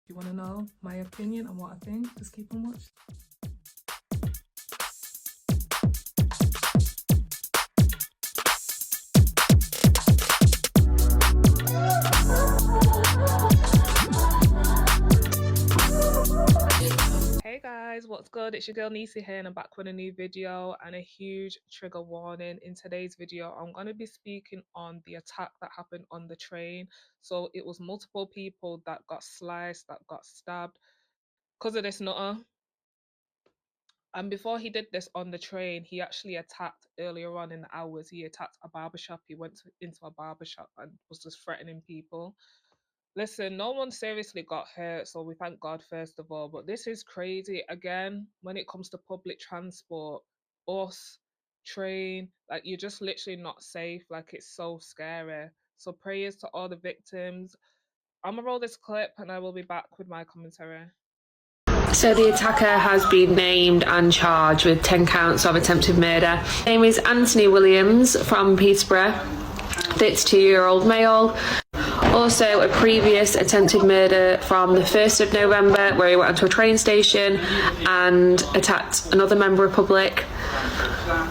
If you want to know my opinion on what I think, just keep on watching. Hey guys, what's good? It's your girl Nisi here and I'm back with a new video and a huge trigger warning. In today's video, I'm going to be speaking on the attack that happened on the train. So it was multiple people that got sliced, that got stabbed because of this nutter. And before he did this on the train, he actually attacked earlier on in the hours. He attacked a barbershop. He went into a barbershop and was just threatening people. Listen, no one seriously got hurt, so we thank God first of all. But this is crazy. Again, when it comes to public transport, bus, train, like you're just literally not safe. Like it's so scary. So prayers to all the victims. I'm gonna roll this clip and I will be back with my commentary. So the attacker has been named and charged with 10 counts of attempted murder. His name is Anthony Williams from Peterborough, 32-year-old male. Also a previous attempted murder from the 1st of November where he went onto a train station and attacked another member of public.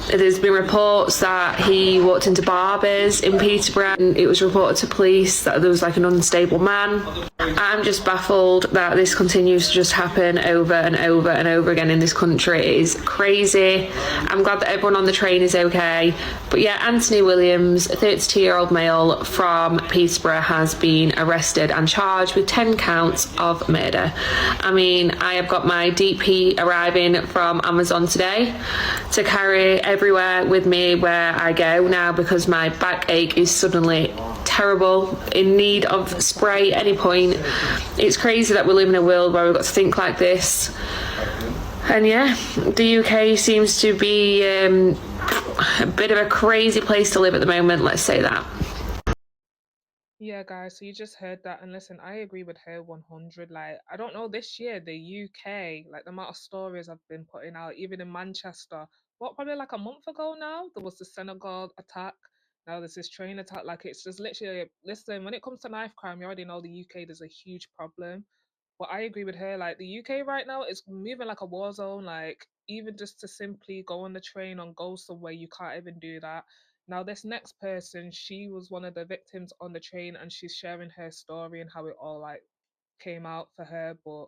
There's been reports that he walked into barbers in Peterborough and it was reported to police that there was like an unstable man. I'm just baffled that this continues to just happen over and over and over again in this country. It is crazy. I'm glad that everyone on the train is okay. But yeah, Anthony Williams, a 32-year-old male from Peterborough, has been arrested and charged with 10 counts of murder. I mean, I have got my DP arriving from Amazon today to carry everywhere with me where I go now because my backache is suddenly terrible, in need of spray at any point. It's crazy that we live in a world where we've got to think like this. And yeah, the UK seems to be a bit of a crazy place to live at the moment, let's say that. Yeah, guys, so you just heard that. And listen, I agree with her 100. Like, I don't know, this year, the UK, like the amount of stories I've been putting out, even in Manchester, what, probably like a month ago now, there was the Senegal attack. Now there's this train attack. Like, it's just literally, listen, when it comes to knife crime, you already know the UK, there's a huge problem. But I agree with her. Like, the UK right now is moving like a war zone. Like, even just to simply go on the train and go somewhere, you can't even do that. Now, this next person, she was one of the victims on the train and she's sharing her story and how it all like came out for her. But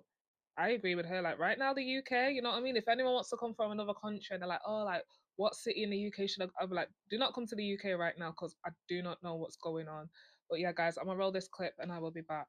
I agree with her. Like right now, the UK, you know what I mean? If anyone wants to come from another country and they're like, oh, like what city in the UK should I be like, do not come to the UK right now because I do not know what's going on. But yeah, guys, I'm gonna roll this clip and I will be back.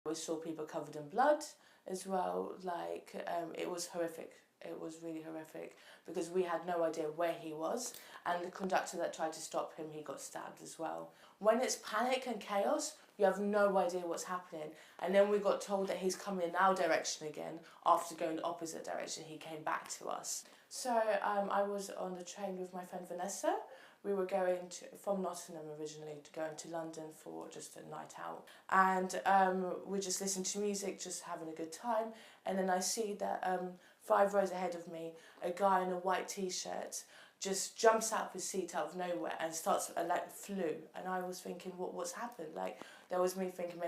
We saw people covered in blood as well. Like, it was horrific. It was really horrific because we had no idea where he was, and the conductor that tried to stop him, he got stabbed as well. When it's panic and chaos, you have no idea what's happening. And then we got told that he's coming in our direction again. After going the opposite direction, he came back to us. So I was on the train with my friend Vanessa. We were going from Nottingham originally to going to London for just a night out, and we just listened to music, just having a good time. And then I see that 5 rows ahead of me, a guy in a white t-shirt just jumps out of his seat out of nowhere and starts like flew. And I was thinking, what's happened? Like, there was me thinking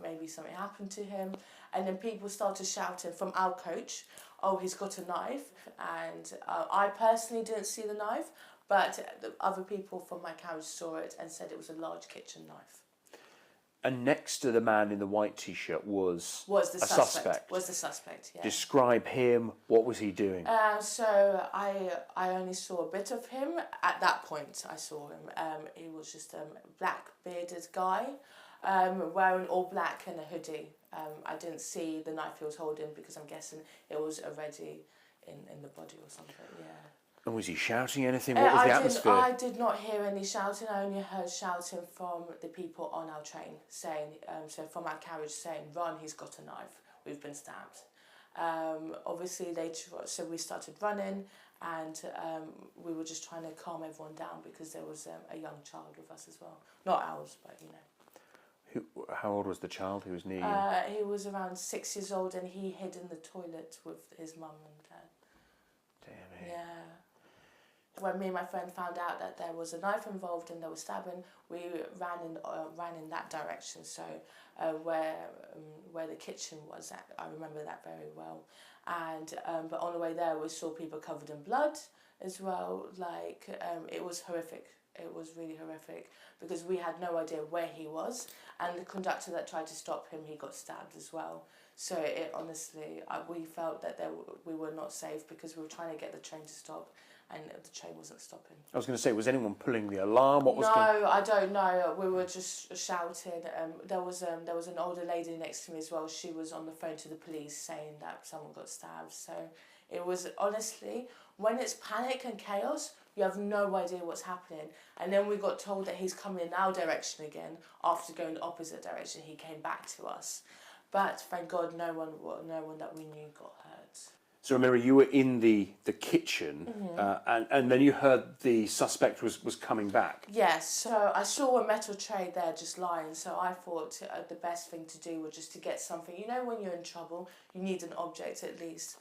maybe something happened to him. And then people started shouting from our coach, oh, he's got a knife. And I personally didn't see the knife, but the other people from my carriage saw it and said it was a large kitchen knife. And next to the man in the white t-shirt was the suspect. Was the suspect, yeah. Describe him. What was he doing? So I only saw a bit of him. At that point, I saw him. He was just a black bearded guy, wearing all black and a hoodie. I didn't see the knife he was holding because I'm guessing it was already in the body or something, yeah. And was he shouting anything? What was the atmosphere? I did not hear any shouting. I only heard shouting from the people on our train saying, so from our carriage saying, run, he's got a knife, we've been stabbed. Obviously, so we started running and we were just trying to calm everyone down because there was a young child with us as well. Not ours, but you know. How old was the child who was near you? He was around 6 years old and he hid in the toilet with his mum and dad. Damn it. Yeah. When me and my friend found out that there was a knife involved and there was stabbing, we ran in that direction. So where the kitchen was at, I remember that very well. And but on the way there, we saw people covered in blood as well. Like it was horrific. It was really horrific because we had no idea where he was, and the conductor that tried to stop him, he got stabbed as well. So it honestly, we felt that we were not safe because we were trying to get the train to stop, and the train wasn't stopping. I was going to say, was anyone pulling the alarm? What was No, I don't know. We were just shouting. There was an older lady next to me as well. She was on the phone to the police saying that someone got stabbed. So it was honestly, when it's panic and chaos, you have no idea what's happening. And then we got told that he's coming in our direction again. After going the opposite direction, he came back to us. But thank God, no one that we knew got hurt. So remember, you were in the kitchen, and then you heard the suspect was coming back. Yes, so I saw a metal tray there just lying, so I thought the best thing to do was just to get something. You know, when you're in trouble, you need an object at least.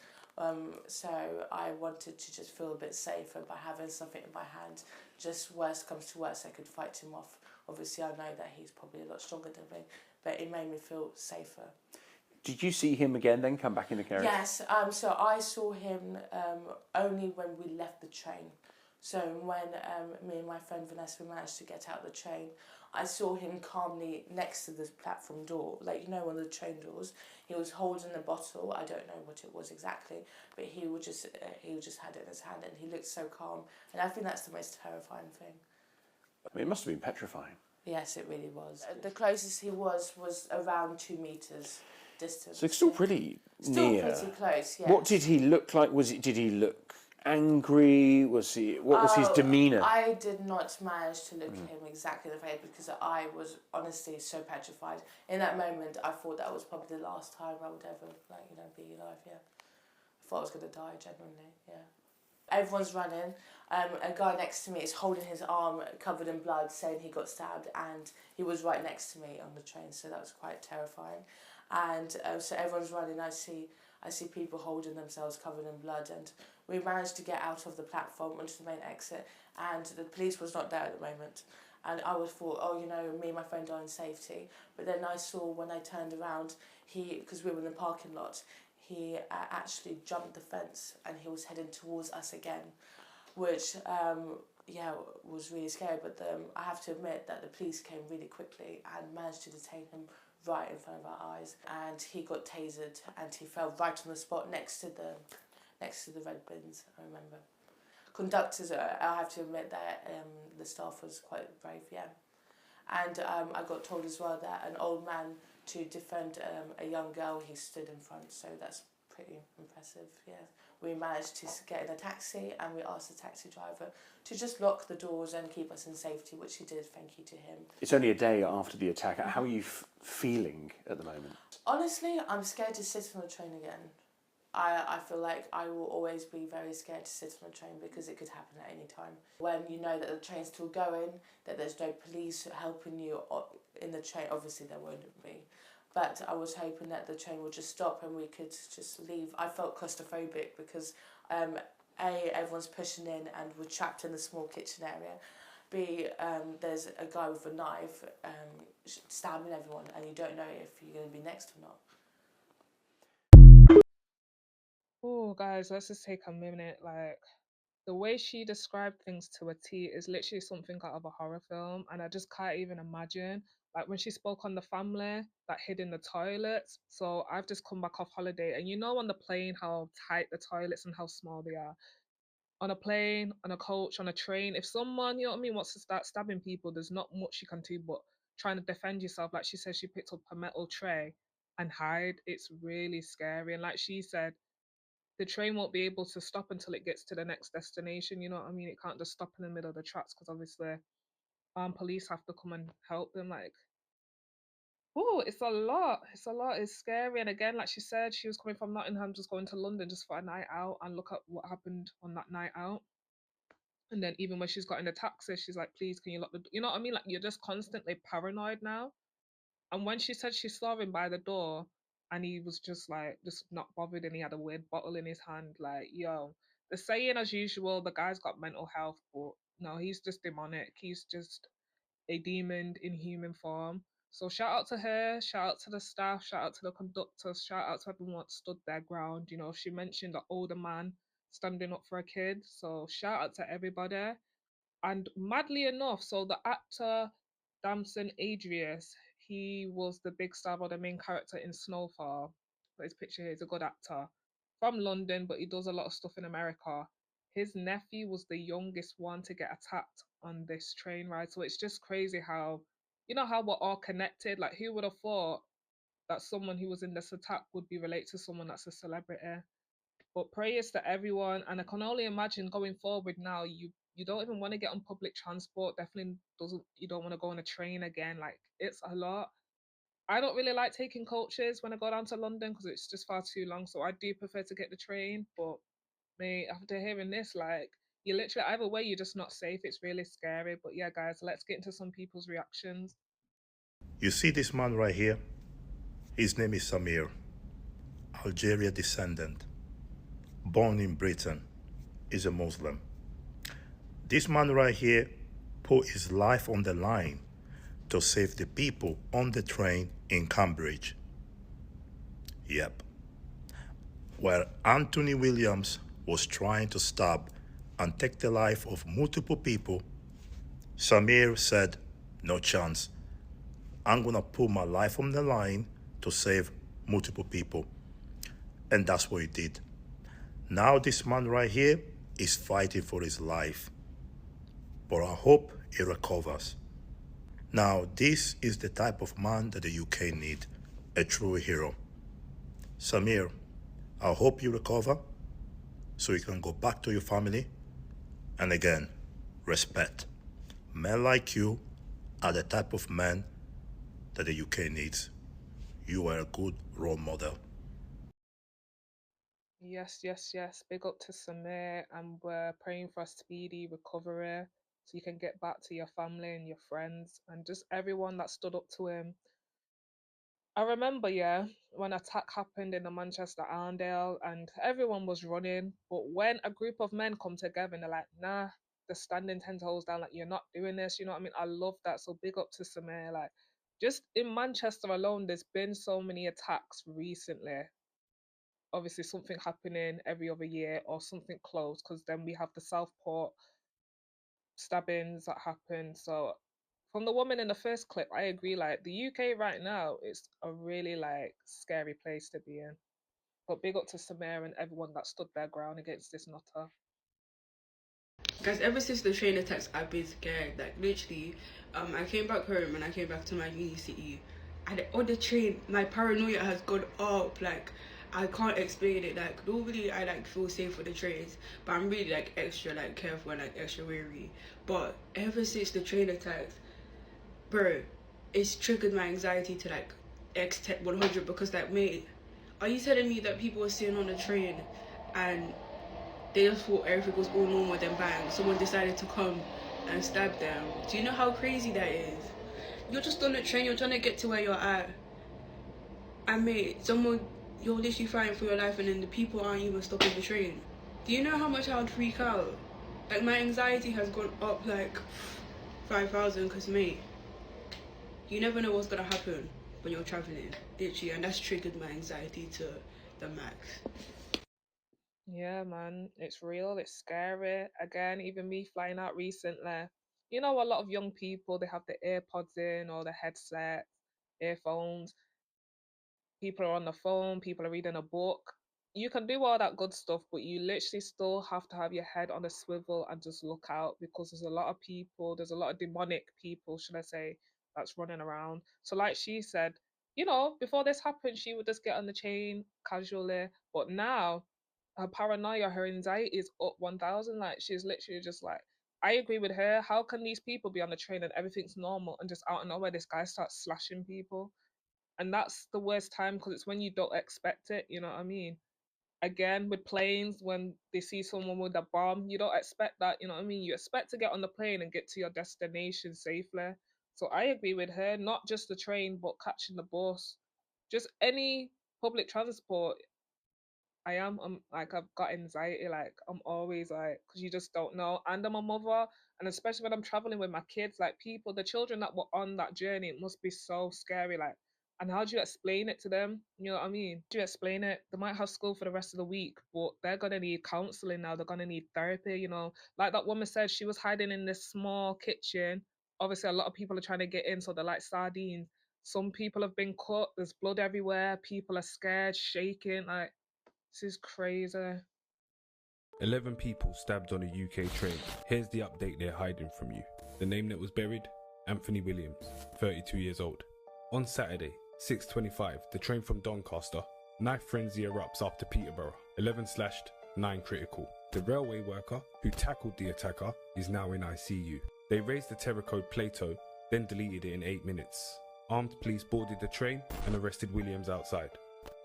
So I wanted to just feel a bit safer by having something in my hand. Just worst comes to worst, I could fight him off. Obviously, I know that he's probably a lot stronger than me, but it made me feel safer. Did you see him again then come back in the carriage? Yes, so I saw him only when we left the train. So when me and my friend Vanessa managed to get out of the train, I saw him calmly next to the platform door, like, you know, one of the train doors. He was holding a bottle. I don't know what it was exactly, but he just had it in his hand, and he looked so calm. And I think that's the most terrifying thing. I mean, it must have been petrifying. Yes, it really was. The closest he was around 2 meters distance. So it's still pretty near. Still pretty close, yes. What did he look like? Did he look angry? What was his demeanour? I did not manage to look at him exactly in the face because I was honestly so petrified. In that moment, I thought that was probably the last time I would ever, be alive. Yeah, I thought I was gonna die genuinely. Yeah. Everyone's running. A guy next to me is holding his arm covered in blood, saying he got stabbed, and he was right next to me on the train, so that was quite terrifying. And so everyone's running. I see people holding themselves covered in blood, and we managed to get out of the platform onto the main exit, and the police was not there at the moment. And I thought, me and my friend are in safety. But then I saw when I turned around, because we were in the parking lot, he actually jumped the fence and he was heading towards us again, which was really scary. But I have to admit that the police came really quickly and managed to detain him right in front of our eyes, and he got tasered and he fell right on the spot next to the red bins. I remember. Conductors, I have to admit that the staff was quite brave, yeah. And I got told as well that an old man, to defend a young girl, he stood in front, so that's pretty impressive, yeah. We managed to get in a taxi, and we asked the taxi driver to just lock the doors and keep us in safety, which he did, thank you to him. It's only a day after the attack. How are you feeling at the moment? Honestly, I'm scared to sit on a train again. I feel like I will always be very scared to sit on a train because it could happen at any time. When you know that the train's still going, that there's no police helping you in the train, obviously there won't be. But I was hoping that the train would just stop and we could just leave. I felt claustrophobic because everyone's pushing in and we're trapped in the small kitchen area. B, there's a guy with a knife stabbing everyone, and you don't know if you're going to be next or not. Oh, guys, let's just take a minute. Like, the way she described things to a T is literally something out of a horror film, and I just can't even imagine. Like, when she spoke on the family that hid in the toilets. So I've just come back off holiday, and you know on the plane how tight the toilets and how small they are. On a plane, on a coach, on a train, if someone, you know what I mean, wants to start stabbing people, there's not much you can do but trying to defend yourself. Like she said, she picked up a metal tray and hide. It's really scary. And like she said, the train won't be able to stop until it gets to the next destination. You know what I mean? It can't just stop in the middle of the tracks because obviously police have to come and help them. Like, oh, it's a lot. It's a lot. It's scary. And again, like she said, she was coming from Nottingham, just going to London just for a night out, and look at what happened on that night out. And then even when she's got in the taxi, she's like, please, can you lock the door? You know what I mean? Like, you're just constantly paranoid now. And when she said she saw him by the door and he was just like, just not bothered, and he had a weird bottle in his hand, like, yo, They're saying as usual the guy's got mental health, but no, he's just demonic. He's just a demon in human form. So shout out to her, shout out to the staff, shout out to the conductors, shout out to everyone that stood their ground. You know, she mentioned the older man standing up for a kid. So shout out to everybody. And madly enough, so the actor Damson Adrius, he was the big star or the main character in Snowfall. Got his picture here. He's a good actor from London, but he does a lot of stuff in America. His nephew was the youngest one to get attacked on this train ride. So it's just crazy how, you know, how we're all connected. Like, who would have thought that someone who was in this attack would be related to someone that's a celebrity? But prayers to everyone, and I can only imagine going forward now. You don't even want to get on public transport. Definitely doesn't. You don't want to go on a train again. Like, it's a lot. I don't really like taking coaches when I go down to London because it's just far too long. So I do prefer to get the train. But mate, after hearing this, like, you literally either way, you're just not safe. It's really scary. But yeah, guys, let's get into some people's reactions. You see this man right here? His name is Samir, Algeria descendant, born in Britain, is a Muslim. This man right here put his life on the line to save the people on the train in Cambridge. Yep. Where Anthony Williams was trying to stab and take the life of multiple people, Samir said, no chance. I'm gonna put my life on the line to save multiple people. And that's what he did. Now this man right here is fighting for his life. But I hope he recovers. Now this is the type of man that the UK need, a true hero. Samir, I hope you recover so you can go back to your family. And again, respect. Men like you are the type of men that the UK needs. You are a good role model. Yes, yes, yes. Big up to Samir, and we're praying for a speedy recovery so you can get back to your family and your friends and just everyone that stood up to him. I remember, yeah, when attack happened in the Manchester Arndale and everyone was running, but when a group of men come together and they're like, nah, they're standing 10 toes down, like, you're not doing this, you know what I mean? I love that. So big up to Samir. Like, just in Manchester alone, there's been so many attacks recently. Obviously something happening every other year or something close, because then we have the Southport stabbings that happened. So from the woman in the first clip, I agree, like, the UK right now is a really like scary place to be in. But big up to Samir and everyone that stood their ground against this nutter. Guys, ever since the train attacks, I've been scared. Like, literally, I came back home and I came back to my uni city. And on the train, my paranoia has gone up. Like, I can't explain it. Like, normally I like feel safe for the trains, but I'm really like extra like careful and like extra wary. But ever since the train attacks, bro, it's triggered my anxiety to like X 100 because like, mate, are you telling me that people were sitting on the train and they just thought everything was all normal, then bang, someone decided to come and stab them? Do you know how crazy that is? You're just on the train, you're trying to get to where you're at, and mate, you're literally fighting for your life and then the people aren't even stopping the train. Do you know how much I would freak out? Like, my anxiety has gone up like 5,000 because, mate, you never know what's gonna happen when you're traveling, literally, and that's triggered my anxiety to the max. Yeah, man, it's real, it's scary. Again, even me flying out recently. You know, a lot of young people, they have the AirPods in or the headset, earphones. People are on the phone, people are reading a book. You can do all that good stuff, but you literally still have to have your head on a swivel and just look out, because there's a lot of people, there's a lot of demonic people, should I say, that's running around. So, like she said, you know, before this happened, she would just get on the chain casually, but now her paranoia, her anxiety is up 1,000. Like, she's literally just like, I agree with her. How can these people be on the train and everything's normal and just out of nowhere this guy starts slashing people? And that's the worst time because it's when you don't expect it, you know what I mean? Again, with planes, when they see someone with a bomb, you don't expect that, you know what I mean? You expect to get on the plane and get to your destination safely. So I agree with her, not just the train, but catching the bus, just any public transport. I am. Like I've got anxiety. Like I'm always like, because you just don't know. And I'm a mother, and especially when I'm traveling with my kids, like people, the children that were on that journey, it must be so scary. Like, and how do you explain it to them? You know what I mean? Do you explain it? They might have school for the rest of the week, but they're gonna need counseling now. They're gonna need therapy. You know, like that woman said, she was hiding in this small kitchen. Obviously, a lot of people are trying to get in, so they're like sardines. Some people have been cut. There's blood everywhere. People are scared, shaking. Like this is crazy. 11 people stabbed on a UK train. Here's the update they're hiding from you. The name that was buried? Anthony Williams, 32 years old. On Saturday, 6:25, the train from Doncaster. Knife frenzy erupts after Peterborough. 11 slashed, 9 critical. The railway worker who tackled the attacker is now in ICU. They raised the terror code Plato, then deleted it in 8 minutes. Armed police boarded the train and arrested Williams outside.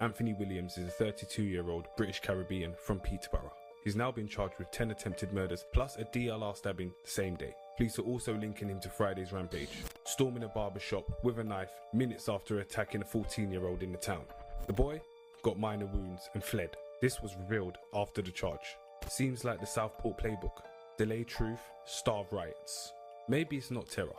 Anthony Williams is a 32-year-old British Caribbean from Peterborough. He's now been charged with 10 attempted murders plus a DLR stabbing the same day. Police are also linking him to Friday's rampage, storming a barber shop with a knife minutes after attacking a 14-year-old in the town. The boy got minor wounds and fled. This was revealed after the charge. Seems like the Southport playbook. Delay truth, starve riots. Maybe it's not terror,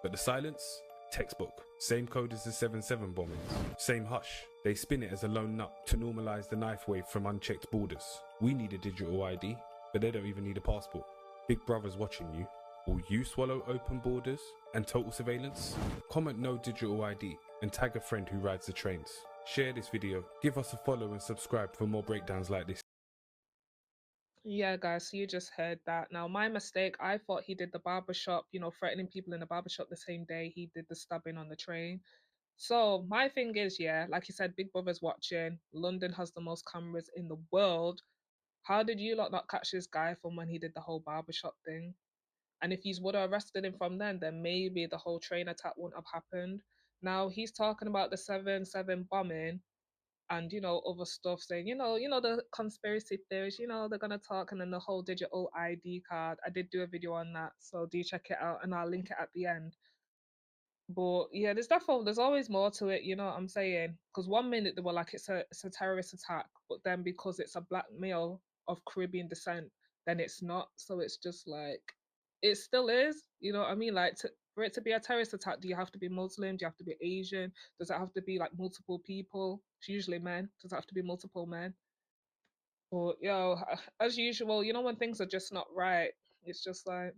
but the silence? Textbook. Same code as the 7/7 bombings. Same hush. They spin it as a lone nut to normalise the knife wave from unchecked borders. We need a digital ID, but they don't even need a passport. Big Brother's watching you. Will you swallow open borders and total surveillance? Comment no digital ID and tag a friend who rides the trains. Share this video, give us a follow and subscribe for more breakdowns like this. Yeah, guys, so you just heard that. Now, my mistake, I thought he did the barbershop, you know, threatening people in the barbershop the same day he did the stabbing on the train. So, my thing is, yeah, like you said, Big Brother's watching. London has the most cameras in the world. How did you lot not catch this guy from when he did the whole barbershop thing? And if he's would have arrested him from then maybe the whole train attack wouldn't have happened. Now, he's talking about the 7/7 bombing and other stuff saying the conspiracy theories, they're gonna talk, and then the whole digital ID card. I did do a video on that, so do check it out and I'll link it at the end. But yeah, there's always more to it, you know what I'm saying? Because one minute they were like it's a terrorist attack, but then because it's a black male of Caribbean descent, then it's not. So it's just like it still is, you know what I mean? Like for it to be a terrorist attack, do you have to be Muslim? Do you have to be Asian? Does it have to be like multiple people? It's usually men. Does it have to be multiple men? But as usual, when things are just not right, it's just like,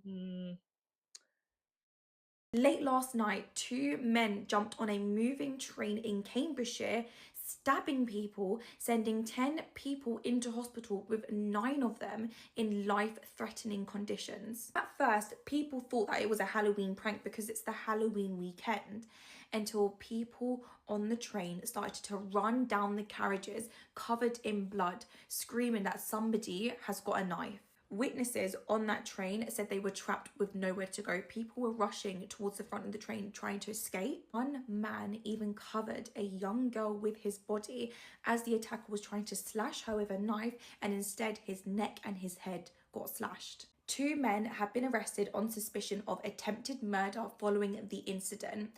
Late last night, 2 men jumped on a moving train in Cambridgeshire, stabbing people, sending 10 people into hospital, with 9 of them in life-threatening conditions. At first, people thought that it was a Halloween prank because it's the Halloween weekend, until people on the train started to run down the carriages covered in blood, screaming that somebody has got a knife. Witnesses on that train said they were trapped with nowhere to go. People were rushing towards the front of the train trying to escape. One man even covered a young girl with his body as the attacker was trying to slash her with a knife, and instead his neck and his head got slashed. 2 men have been arrested on suspicion of attempted murder following the incident.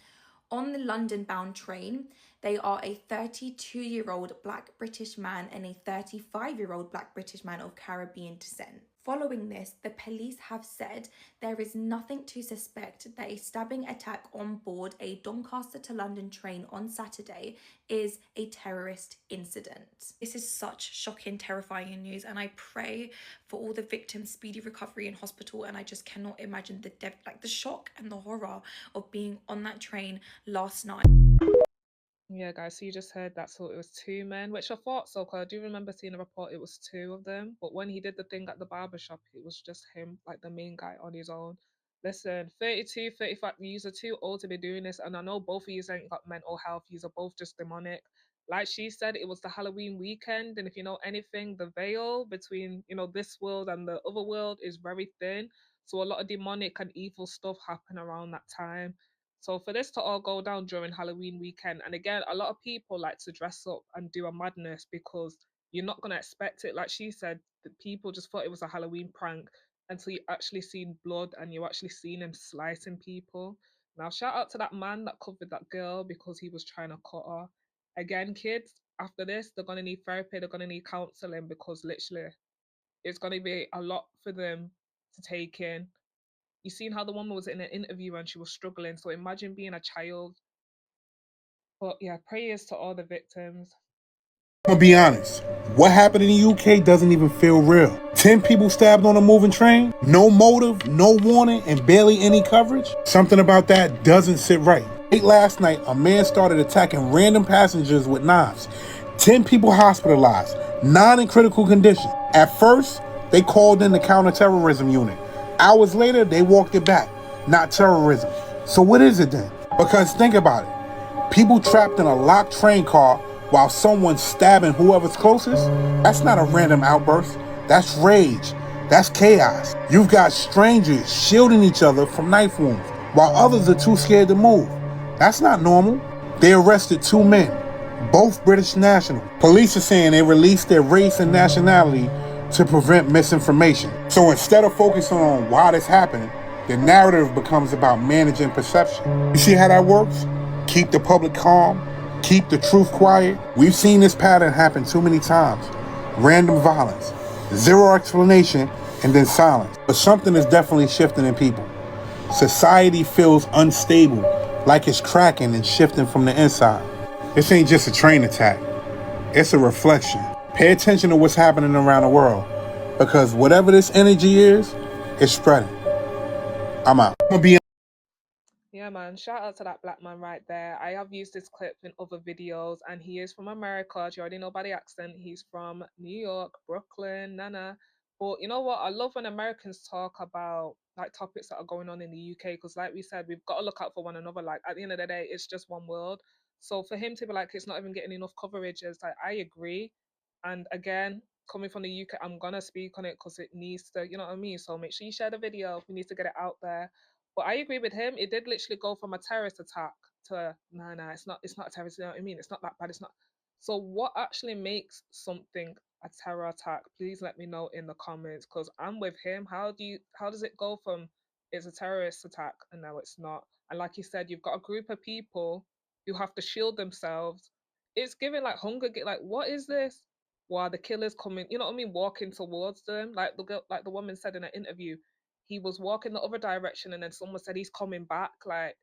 On the London-bound train, they are a 32-year-old Black British man and a 35-year-old Black British man of Caribbean descent. Following this, the police have said there is nothing to suspect that a stabbing attack on board a Doncaster to London train on Saturday is a terrorist incident. This is such shocking, terrifying news, and I pray for all the victims' speedy recovery in hospital. And I just cannot imagine the shock and the horror of being on that train last night. Yeah, guys, so you just heard that. So it was 2 men, which I thought so, because I do remember seeing a report it was 2 of them. But when he did the thing at the barber shop, it was just him, like the main guy on his own. Listen, 32, 35, yous are too old to be doing this. And I know both of you ain't got mental health. Yous are both just demonic. Like she said, it was the Halloween weekend. And if you know anything, the veil between, this world and the other world is very thin. So a lot of demonic and evil stuff happen around that time. So for this to all go down during Halloween weekend, and again, a lot of people like to dress up and do a madness because you're not gonna expect it. Like she said, that people just thought it was a Halloween prank until you actually seen blood and you actually seen him slicing people. Now shout out to that man that covered that girl because he was trying to cut her. Again, kids, after this, they're gonna need therapy, they're gonna need counseling, because literally it's gonna be a lot for them to take in. You seen how the woman was in an interview and she was struggling. So imagine being a child. But yeah, prayers to all the victims. I'm gonna be honest. What happened in the UK doesn't even feel real. 10 people stabbed on a moving train, no motive, no warning, and barely any coverage. Something about that doesn't sit right. Late last night, a man started attacking random passengers with knives. 10 people hospitalized, 9 in critical condition. At first, they called in the counterterrorism unit. Hours later, they walked it back. Not terrorism. So what is it then? Because think about it. People trapped in a locked train car while someone's stabbing whoever's closest, that's not a random outburst. That's rage. That's chaos. You've got strangers shielding each other from knife wounds while others are too scared to move. That's not normal. They arrested 2 men, both British nationals. Police are saying they released their race and nationality to prevent misinformation. So instead of focusing on why this happened, the narrative becomes about managing perception. You see how that works? Keep the public calm. Keep the truth quiet. We've seen this pattern happen too many times. Random violence, zero explanation, and then silence. But something is definitely shifting in people. Society feels unstable, like it's cracking and shifting from the inside. This ain't just a train attack. It's a reflection. Pay attention to what's happening around the world, because whatever this energy is, it's spreading. I'm out. I'm gonna be Yeah, man. Shout out to that black man right there. I have used this clip in other videos, and he is from America. Do you already know by the accent? He's from New York, Brooklyn, Nana. But you know what? I love when Americans talk about like topics that are going on in the UK, because, like we said, we've got to look out for one another. Like at the end of the day, it's just one world. So for him to be like, it's not even getting enough coverage, is like I agree. And again, coming from the UK, I'm gonna speak on it because it needs to, you know what I mean? So make sure you share the video. We need to get it out there. But I agree with him. It did literally go from a terrorist attack to no, it's not a terrorist. You know what I mean? It's not that bad. It's not. So what actually makes something a terror attack? Please let me know in the comments, because I'm with him. How does it go from it's a terrorist attack and now it's not? And like you said, you've got a group of people who have to shield themselves. It's giving like like what is this? While the killer's coming, you know what I mean, walking towards them, like the girl, like the woman said in an interview, he was walking the other direction and then someone said he's coming back. Like,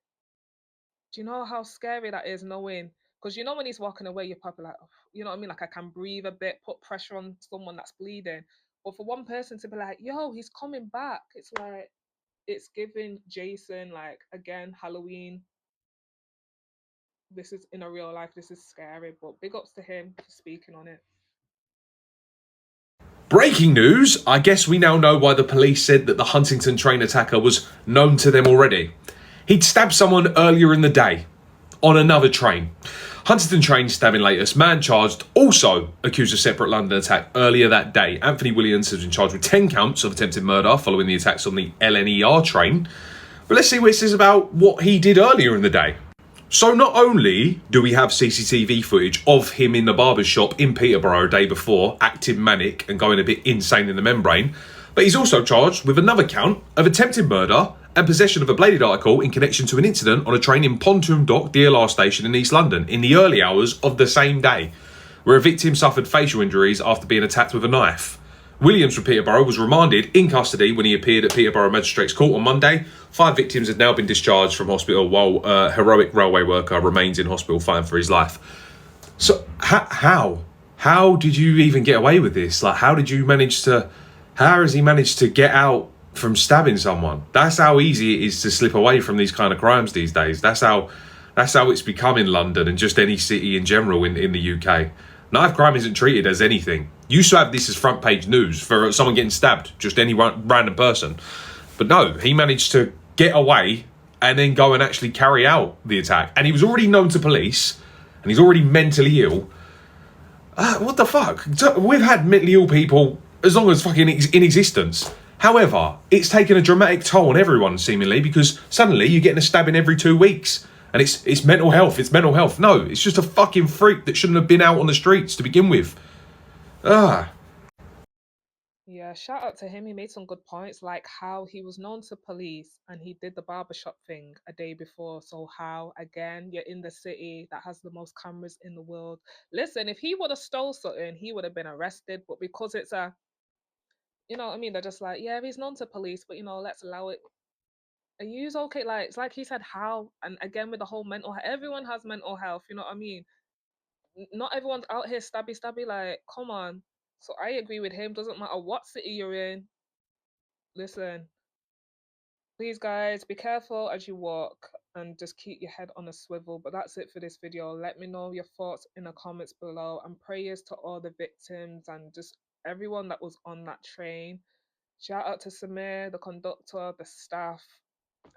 do you know how scary that is, knowing? Because you know when he's walking away, you're probably like, "Oh," you know what I mean? Like I can breathe a bit, put pressure on someone that's bleeding. But for one person to be like, yo, he's coming back, it's like it's giving Jason, like again, Halloween. This is in a real life, this is scary. But big ups to him for speaking on it. Breaking news, I guess we now know why the police said that the Huntington Train attacker was known to them already. He'd stabbed someone earlier in the day, on another train. Huntington Train stabbing latest, man charged, also accused of separate London attack earlier that day. Anthony Williams has been charged with 10 counts of attempted murder following the attacks on the LNER train. But let's see what it says about what he did earlier in the day. So not only do we have CCTV footage of him in the barber's shop in Peterborough a day before, acting manic and going a bit insane in the membrane, but he's also charged with another count of attempted murder and possession of a bladed article in connection to an incident on a train in Pontoon Dock DLR station in East London in the early hours of the same day, where a victim suffered facial injuries after being attacked with a knife. Williams from Peterborough was remanded in custody when he appeared at Peterborough Magistrates Court on Monday. 5 victims have now been discharged from hospital while a heroic railway worker remains in hospital fighting for his life. So how did you even get away with this? Like, how has he managed to get out from stabbing someone? That's how easy it is to slip away from these kind of crimes these days. That's how it's become in London and just any city in general in the UK. Knife crime isn't treated as anything. Used to have this as front page news for someone getting stabbed, just any random person. But no, he managed to get away and then go and actually carry out the attack. And he was already known to police and he's already mentally ill. What the fuck? We've had mentally ill people as long as fucking in existence. However, it's taken a dramatic toll on everyone seemingly, because suddenly you're getting a stabbing every 2 weeks. And it's mental health, it's mental health. No, it's just a fucking freak that shouldn't have been out on the streets to begin with. Yeah, shout out to him. He made some good points, like how he was known to police and he did the barbershop thing a day before. So, how, again, you're in the city that has the most cameras in the world. Listen, if he would have stole something, he would have been arrested. But because it's a, you know what I mean? They're just like, yeah, he's known to police, but, you know, let's allow it. Are you okay? Like, it's like he said, how? And again, with the whole mental health, everyone has mental health, you know what I mean? Not everyone's out here stabby stabby, like, come on. So I agree with him. Doesn't matter what city you're in. Listen, please, guys, be careful as you walk and just keep your head on a swivel. But that's it for this video. Let me know your thoughts in the comments below, and prayers to all the victims and just everyone that was on that train. Shout out to Samir, the conductor, the staff.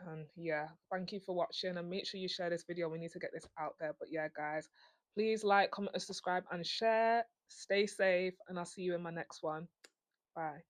And yeah, thank you for watching, and make sure you share this video. We need to get this out there. But yeah, guys, please like, comment, and subscribe, and share. Stay safe, and I'll see you in my next one. Bye.